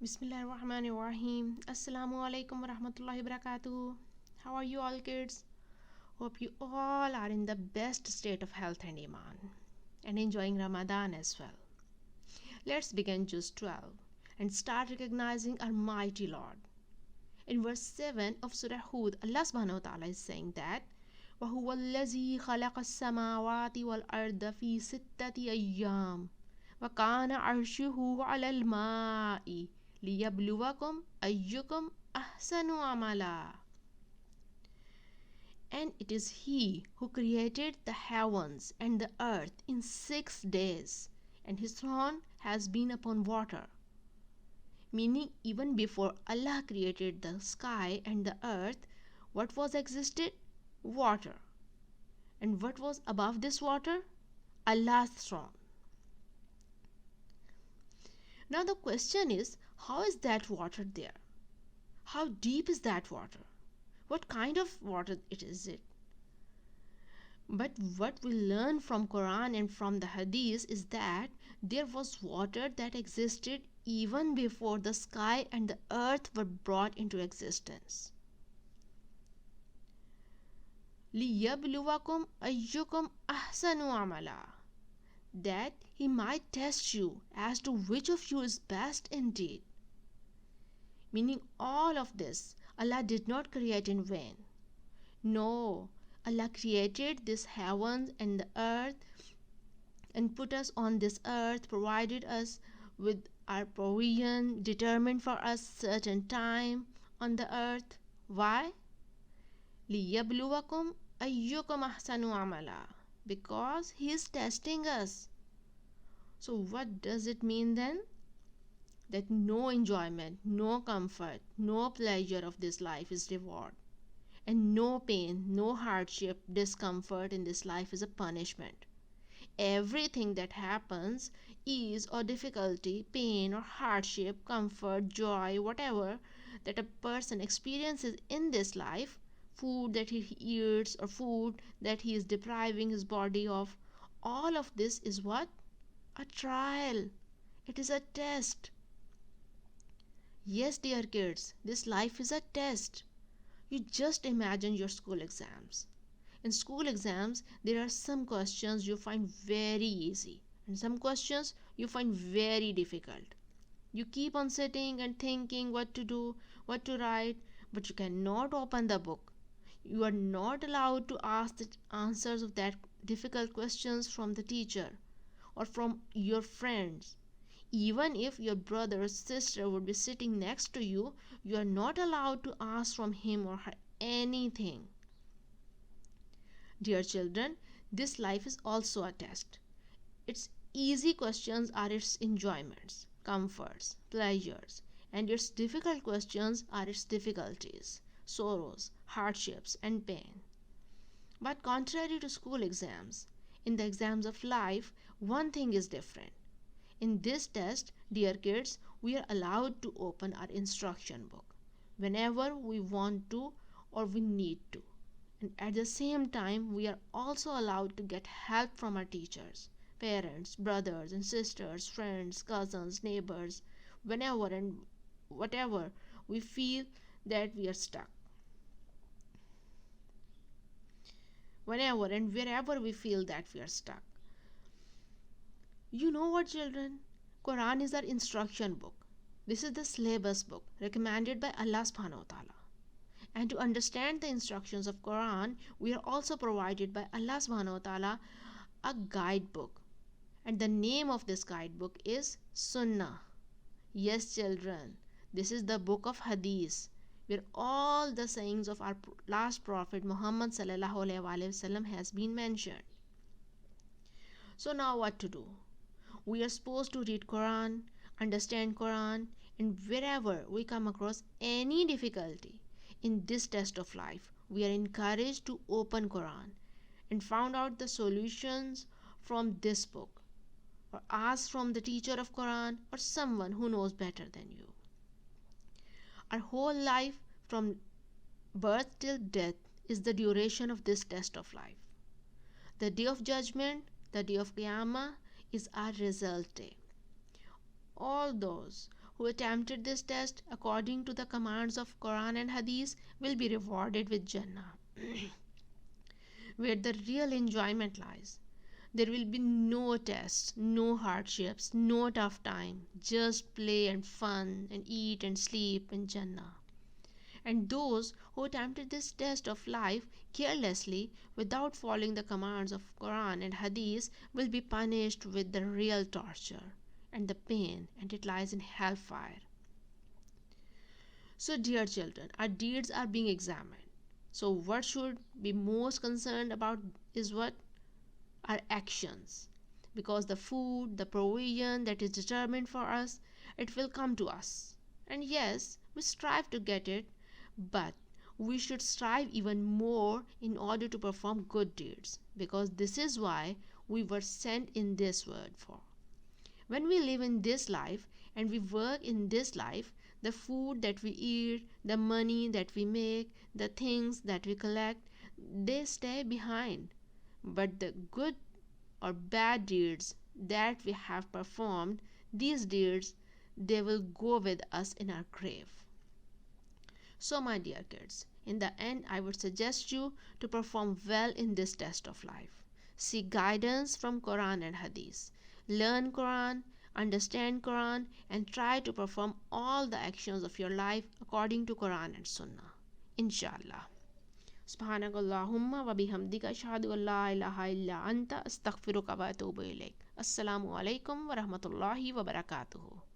Bismillahirrahmanirrahim. Assalamu alaikum wa rahmatullahi wa barakatuh. How are you all, kids? Hope you all are in the best state of health and iman and enjoying Ramadan as well. Let's begin Juz 12 and start recognizing our mighty Lord. In verse 7 of Surah Hud, Allah subhanahu wa ta'ala is saying that وَهُوَ الَّذِي خَلَقَ السَّمَاوَاتِ وَالْأَرْضَ فِي سِتَّةِ أَيَّامٍ وَكَانَ عَرْشُهُ عَلَى الْمَاءِ لِيَبْلُوَكُمْ أَيُّكُمْ أَحْسَنُ عَمَلًا. And it is He who created the heavens and the earth in 6 days, and His throne has been upon water. Meaning, even before Allah created the sky and the earth, what was existed? Water. And what was above this water? Allah's throne. Now the question is, how is that water there? How deep is that water? What kind of water is it? But what we learn from Quran and from the Hadith is that there was water that existed even before the sky and the earth were brought into existence. لِيَبْلُوَكُمْ أَيُّكُمْ أَحْسَنُ عَمَلًا, that He might test you as to which of you is best indeed. Meaning, all of this Allah did not create in vain. No, Allah created this heavens and the earth and put us on this earth, provided us with our provision, determined for us certain time on the earth. Why? لِيَبْلُوَكُمْ أَيُّكُمْ أَحْسَنُ عَمَلًا, because He is testing us. So what does it mean then? That no enjoyment, no comfort, no pleasure of this life is reward, and no pain, no hardship, discomfort in this life is a punishment. Everything that happens, ease or difficulty, pain or hardship, comfort, joy, whatever that a person experiences in this life, food that he eats or food that he is depriving his body of, all of this is what? A trial. It is a test. Yes, dear kids, this life is a test. You just imagine your school exams. In school exams, there are some questions you find very easy and some questions you find very difficult. You keep on sitting and thinking what to do, what to write, but you cannot open the book. You are not allowed to ask the answers of that difficult questions from the teacher or from your friends. Even if your brother or sister would be sitting next to you, you are not allowed to ask from him or her anything. Dear children, this life is also a test. Its easy questions are its enjoyments, comforts, pleasures, and its difficult questions are its difficulties, sorrows, hardships, and pain. But contrary to school exams, in the exams of life, one thing is different. In this test, dear kids, we are allowed to open our instruction book whenever we want to or we need to. And at the same time, we are also allowed to get help from our teachers, parents, brothers and sisters, friends, cousins, neighbors, whenever and whatever we feel that we are stuck. Whenever and wherever we feel that we are stuck. You know what, children? Quran is our instruction book. This is the syllabus book recommended by Allah subhanahu wa ta'ala. And to understand the instructions of Quran, we are also provided by Allah subhanahu wa ta'ala a guidebook. And the name of this guidebook is Sunnah. Yes, children, this is the book of Hadith, where all the sayings of our last prophet Muhammad sallallahu alaihi wasallam has been mentioned. So now what to do? We are supposed to read Quran, understand Quran, and wherever we come across any difficulty in this test of life, we are encouraged to open Quran and find out the solutions from this book, or ask from the teacher of Quran or someone who knows better than you. Our whole life from birth till death is the duration of this test of life. The day of judgment, the day of Qiyamah, is our result day. All those who attempted this test according to the commands of Quran and Hadith will be rewarded with Jannah, where the real enjoyment lies. There will be no tests, no hardships, no tough time, just play and fun and eat and sleep in Jannah. And those who attempted this test of life carelessly without following the commands of Quran and Hadith will be punished with the real torture and the pain, and it lies in hellfire. So, dear children, our deeds are being examined. So, what should be most concerned about is what? Our actions. Because the food, the provision that is determined for us, it will come to us. And yes, we strive to get it, but we should strive even more in order to perform good deeds, because this is why we were sent in this world for. When we live in this life and we work in this life, the food that we eat, the money that we make, the things that we collect, they stay behind. But the good or bad deeds that we have performed, these deeds, they will go with us in our grave. So, my dear kids, in the end, I would suggest you to perform well in this test of life. Seek guidance from Quran and Hadith. Learn Quran, understand Quran, and try to perform all the actions of your life according to Quran and Sunnah. Inshallah. سبحانك اللهم وبحمدك أشهد أن لا إله إلا أنت أستغفرك وأتوب إليك. السلام عليكم ورحمة الله وبركاته.